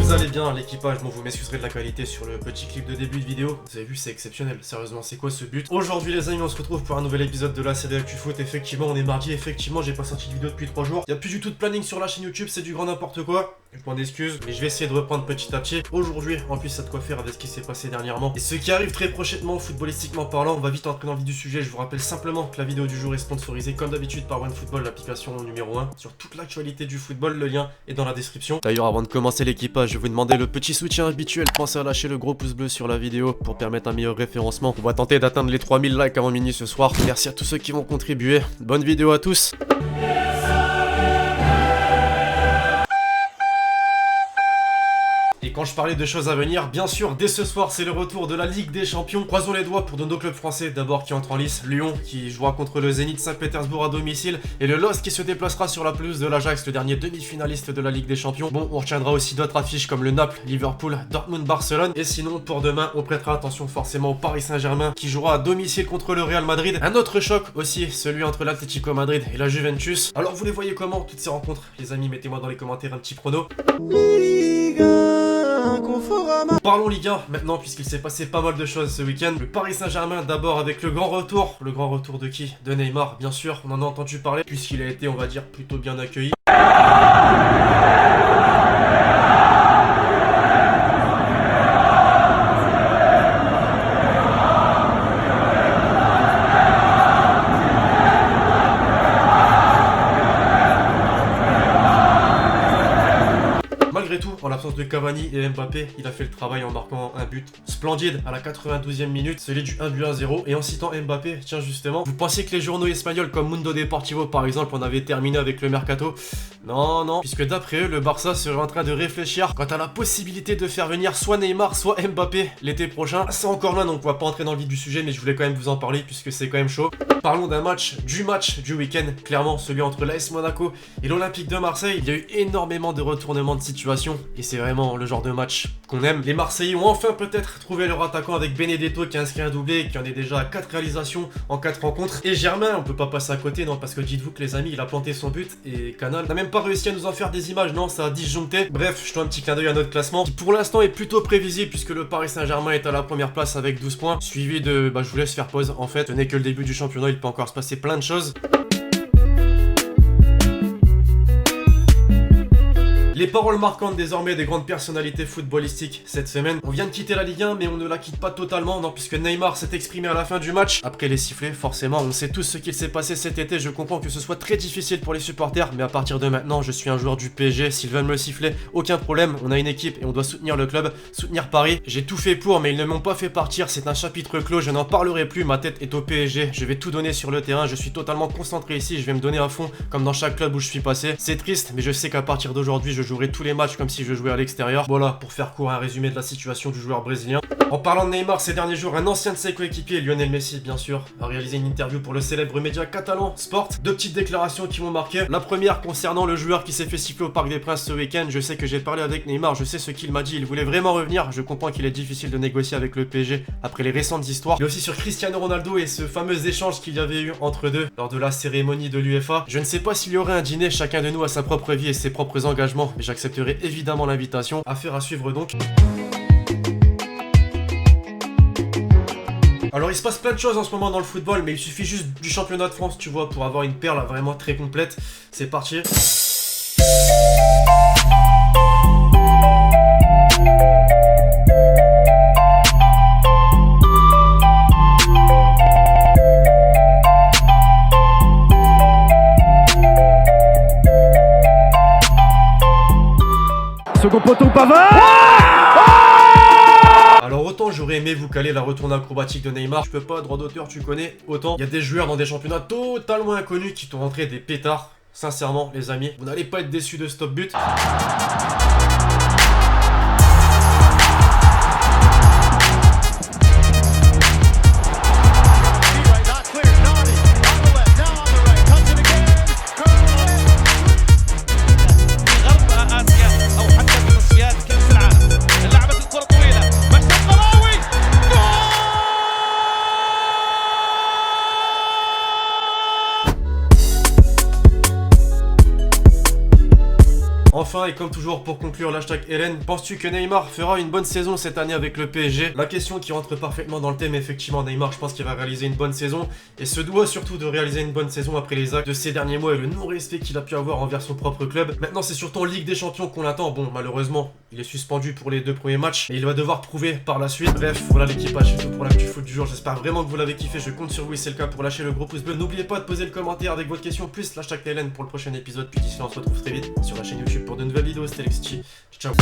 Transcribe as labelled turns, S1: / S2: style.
S1: vous allez bien l'équipage, bon vous m'excuserez de la qualité sur le petit clip de début de vidéo. Vous avez vu, c'est exceptionnel, sérieusement c'est quoi ce but? Aujourd'hui les amis, on se retrouve pour un nouvel épisode de la série Actu Foot. Effectivement on est mardi, effectivement j'ai pas sorti de vidéo depuis 3 jours. Il y a plus du tout de planning sur la chaîne YouTube, c'est du grand n'importe quoi. Je m'en excuse, mais je vais essayer de reprendre petit à petit. Aujourd'hui, en plus ça a de quoi faire avec ce qui s'est passé dernièrement. Et ce qui arrive très prochainement, footballistiquement parlant, on va vite entrer dans le vif du sujet. Je vous rappelle simplement que la vidéo du jour est sponsorisée comme d'habitude par OneFootball, l'application numéro 1 sur toute l'actualité du football. Le lien est dans la description. D'ailleurs, avant de commencer l'équipage, je vais vous demander le petit soutien habituel. Pensez à lâcher le gros pouce bleu sur la vidéo pour permettre un meilleur référencement. On va tenter d'atteindre les 3000 likes avant minuit ce soir. Merci à tous ceux qui vont contribuer. Bonne vidéo à tous. Et quand je parlais de choses à venir, bien sûr, dès ce soir, c'est le retour de la Ligue des Champions. Croisons les doigts pour de nos clubs français, d'abord qui entrent en lice. Lyon, qui jouera contre le Zénith Saint-Pétersbourg à domicile. Et le LOSC qui se déplacera sur la pelouse de l'Ajax, le dernier demi-finaliste de la Ligue des Champions. Bon, on retiendra aussi d'autres affiches comme le Naples, Liverpool, Dortmund, Barcelone. Et sinon, pour demain, on prêtera attention forcément au Paris Saint-Germain, qui jouera à domicile contre le Real Madrid. Un autre choc aussi, celui entre l'Atlético Madrid et la Juventus. Alors, vous les voyez comment, toutes ces rencontres? Les amis, mettez-moi dans les commentaires un petit prono. Parlons Ligue 1 maintenant, puisqu'il s'est passé pas mal de choses ce week-end. Le Paris Saint-Germain d'abord avec le grand retour. Le grand retour de qui? De Neymar, bien sûr, on en a entendu parler, puisqu'il a été, on va dire, plutôt bien accueilli. Malgré tout, en l'absence de Cavani et Mbappé, il a fait le travail en marquant un but splendide à la 92e minute, celui du 1-0. Et en citant Mbappé, tiens justement, vous pensiez que les journaux espagnols comme Mundo Deportivo par exemple en avaient terminé avec le mercato? Non, puisque d'après eux, le Barça serait en train de réfléchir quant à la possibilité de faire venir soit Neymar, soit Mbappé l'été prochain. C'est encore loin, donc on va pas entrer dans le vif du sujet, mais je voulais quand même vous en parler puisque c'est quand même chaud. Parlons d'un match du week-end, clairement celui entre l'AS Monaco et l'Olympique de Marseille. Il y a eu énormément de retournements de situation et c'est vraiment le genre de match qu'on aime. Les Marseillais ont enfin peut-être trouvé leur attaquant avec Benedetto qui a inscrit un doublé et qui en est déjà à 4 réalisations en 4 rencontres. Et Germain, on peut pas passer à côté, non, parce que dites-vous que les amis, il a planté son but et Canal n'a même pas réussi à nous en faire des images, non, ça a disjoncté. Bref, je dois un petit clin d'œil à notre classement qui pour l'instant est plutôt prévisible puisque le Paris Saint-Germain est à la première place avec 12 points, suivi de, je vous laisse faire pause en fait, ce n'est que le début du championnat, il peut encore se passer plein de choses. Les paroles marquantes désormais des grandes personnalités footballistiques cette semaine. On vient de quitter la Ligue 1 mais on ne la quitte pas totalement, non, puisque Neymar s'est exprimé à la fin du match. Après les sifflets, forcément, on sait tous ce qu'il s'est passé cet été. Je comprends que ce soit très difficile pour les supporters, mais à partir de maintenant, je suis un joueur du PSG. S'ils veulent me siffler, aucun problème. On a une équipe et on doit soutenir le club, soutenir Paris. J'ai tout fait pour, mais ils ne m'ont pas fait partir. C'est un chapitre clos, je n'en parlerai plus. Ma tête est au PSG. Je vais tout donner sur le terrain. Je suis totalement concentré ici. Je vais me donner à fond, comme dans chaque club où je suis passé. C'est triste, mais je sais qu'à partir d'aujourd'hui, je jouerai tous les matchs comme si je jouais à l'extérieur. Voilà, pour faire court, un résumé de la situation du joueur brésilien. En parlant de Neymar, ces derniers jours, un ancien de ses coéquipiers, Lionel Messi, bien sûr, a réalisé une interview pour le célèbre média catalan Sport. Deux petites déclarations qui m'ont marqué. La première concernant le joueur qui s'est fait siffler au Parc des Princes ce week-end. Je sais que j'ai parlé avec Neymar, je sais ce qu'il m'a dit. Il voulait vraiment revenir. Je comprends qu'il est difficile de négocier avec le PSG après les récentes histoires. Mais aussi sur Cristiano Ronaldo et ce fameux échange qu'il y avait eu entre deux lors de la cérémonie de l'UEFA. Je ne sais pas s'il y aurait un dîner, chacun de nous a sa propre vie et ses propres engagements, mais j'accepterai évidemment l'invitation. Affaire à suivre donc. Alors il se passe plein de choses en ce moment dans le football, mais il suffit juste du championnat de France, tu vois, pour avoir une perle vraiment très complète. C'est parti.
S2: Second poteau, Pavard.
S1: Alors autant j'aurais aimé vous caler la retourne acrobatique de Neymar, je peux pas, droit d'auteur tu connais, autant il y a des joueurs dans des championnats totalement inconnus qui t'ont rentré des pétards. Sincèrement les amis, vous n'allez pas être déçus de stop but. Enfin, et comme toujours pour conclure l'hashtag Hélène, penses-tu que Neymar fera une bonne saison cette année avec le PSG? La question qui rentre parfaitement dans le thème, effectivement, Neymar, je pense qu'il va réaliser une bonne saison et se doit surtout de réaliser une bonne saison après les actes de ces derniers mois et le non-respect qu'il a pu avoir envers son propre club. Maintenant, c'est surtout en Ligue des Champions qu'on l'attend. Bon, malheureusement, il est suspendu pour les 2 premiers matchs et il va devoir prouver par la suite. Bref, voilà l'équipage, c'est tout pour l'actu foot du jour. J'espère vraiment que vous l'avez kiffé. Je compte sur vous et c'est le cas pour lâcher le gros pouce bleu. N'oubliez pas de poser le commentaire avec votre question plus l'hashtag Hélène pour le prochain épisode. Puis d'ici là, on se retrouve très vite sur la chaîne YouTube pour de nouvelles vidéos. C'était Lexi. Ciao.